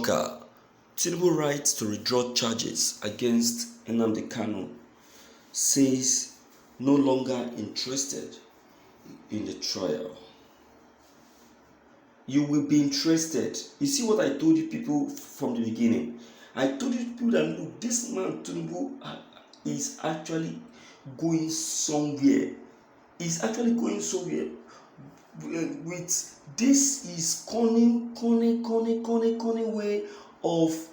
Speaker, Tinubu writes to withdraw charges against Nnamdi Kanu, says no longer interested in the trial. You will be interested. You see what I told you people from the beginning? I told you people that look, this man Tinubu is actually going somewhere. He's actually going somewhere with this is cunning way of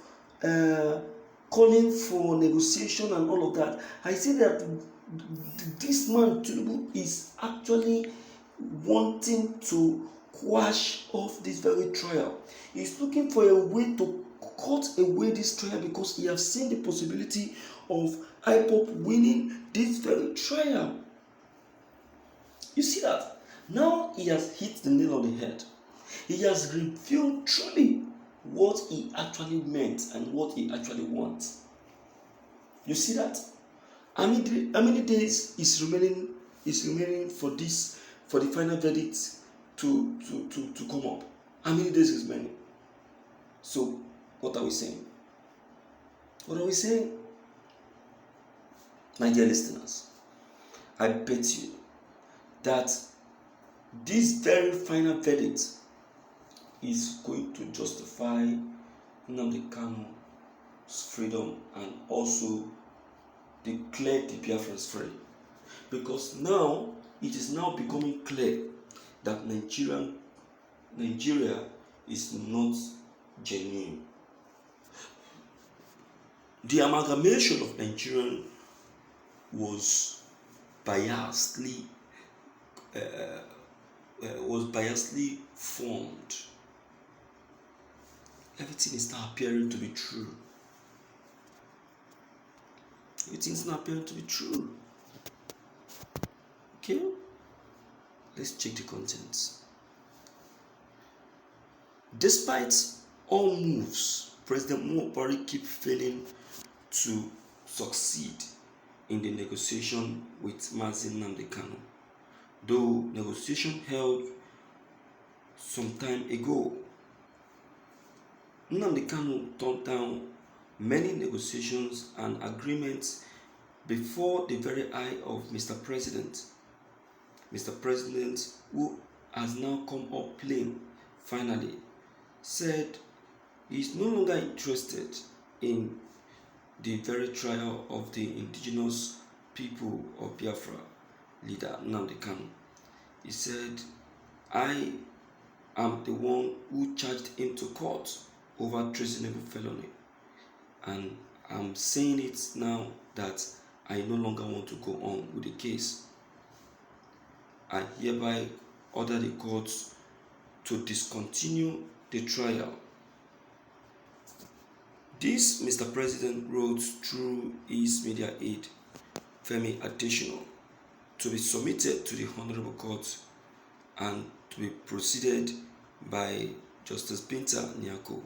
calling for negotiation and all of that. I say that this man Tinubu is actually wanting to quash off this very trial. He's looking for a way to cut away this trial because he has seen the possibility of IPOB winning this very trial. You see that? Now he has hit the nail on the head. He has revealed truly what he actually meant and what he actually wants. You see that? How many days is remaining for the final verdict to come up? How many days is remaining? So what are we saying? What are we saying? My dear listeners, I bet you that this very final verdict is going to justify Nnamdi Kanu's freedom and also declare the Biafrans free. Because now it is now becoming clear that Nigeria is not genuine. The amalgamation of Nigeria was biasly formed. Everything is now appearing to be true. Everything is now appearing to be true. Okay? Let's check the contents. Despite all moves, President Buhari keeps failing to succeed in the negotiation with Mazi Nnamdi Kanu. Though negotiation held some time ago, Nnamdi Kanu turned down many negotiations and agreements before the very eye of Mr. President. Mr. President, who has now come up plain, finally, said he is no longer interested in the very trial of the indigenous people of Biafra leader Nnamdi Kanu. He said, I am the one who charged him to court over treasonable felony, and I'm saying it now that I no longer want to go on with the case. I hereby order the courts to discontinue the trial. This Mr. President wrote through his media aide, Femi Adesina, to be submitted to the Honorable Court and to be proceeded by Justice Binta Nyako.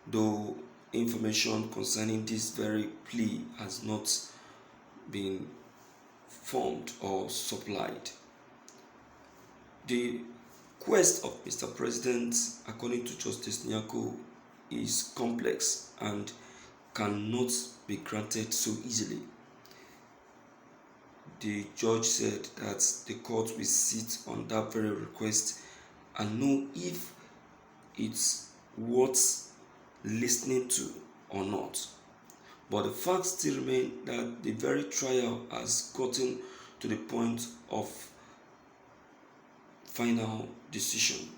Though information concerning this very plea has not been formed or supplied. The quest of Mr. President, according to Justice Nyako, is complex and cannot be granted so easily. The judge said that the court will sit on that very request and know if it's worth listening to or not. But the fact still remains that the very trial has gotten to the point of final decision,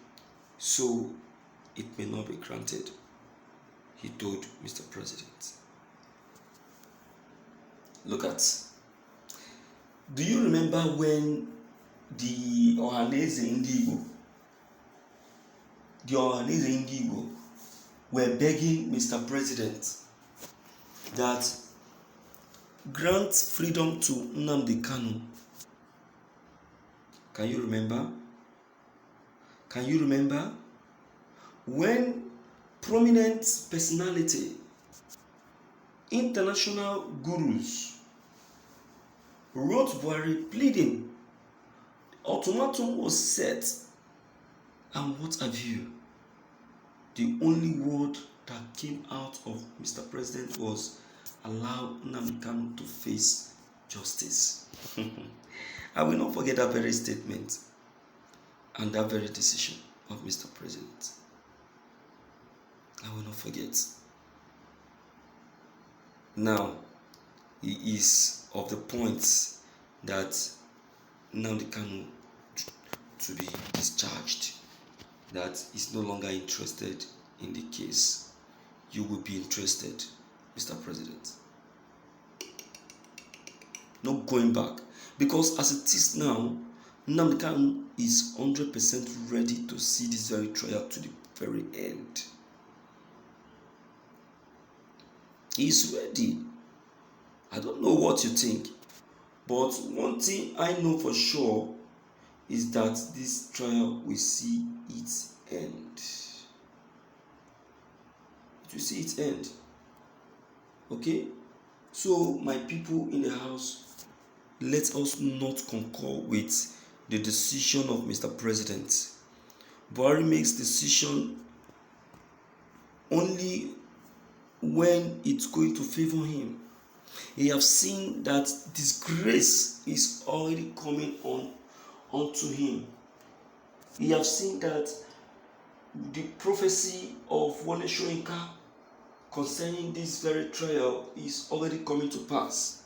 so it may not be granted, he told Mr. President. Look at, do you remember when the Ohaneze Indigo were begging Mr. President that grant freedom to Nnamdi Kanu? Can you remember? Can you remember when prominent personality, international gurus, wrote Buhari pleading, ultimatum was set, and what have you? The only word that came out of Mr. President was allow Nnamdi Kanu to face justice. I will not forget that very statement and that very decision of Mr. President. I will not forget. Now, he is of the points that Nnamdi Kanu to be discharged, that is no longer interested in the case. You will be interested, Mr. President. Not going back. Because as it is now, Nnamdi Kanu is 100% ready to see this very trial to the very end. He is ready. I don't know what you think, but one thing I know for sure is that this trial will see its end. It will see its end. Okay? So, my people in the house, let us not concur with the decision of Mr. President. Buhari makes decision only when it's going to favor him. He have seen that disgrace is already coming onto him. He have seen that the prophecy of Wole Soyinka concerning this very trial is already coming to pass.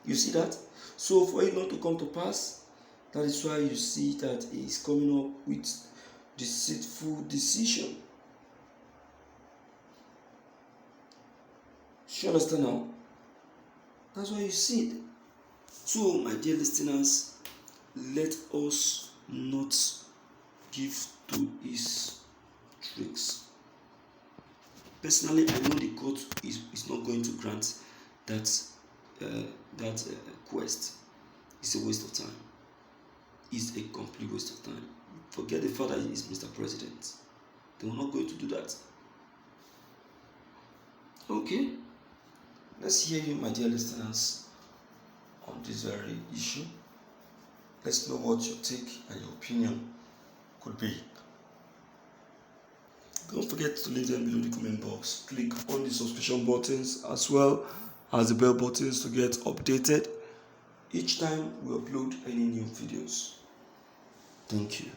You see that? So for it not to come to pass, that is why you see that he is coming up with deceitful decision. You understand now? That's why you see it. So, my dear listeners, let us not give to his tricks. Personally, I know the court is not going to grant that quest. It's a waste of time. It's a complete waste of time. Forget the fact that he is Mr. President. They are not going to do that. Okay. Let's hear you, my dear listeners, on this very issue. Let's know what your take and your opinion could be. Don't forget to leave them below the comment box. Click on the subscription buttons as well as the bell buttons to get updated each time we upload any new videos. Thank you.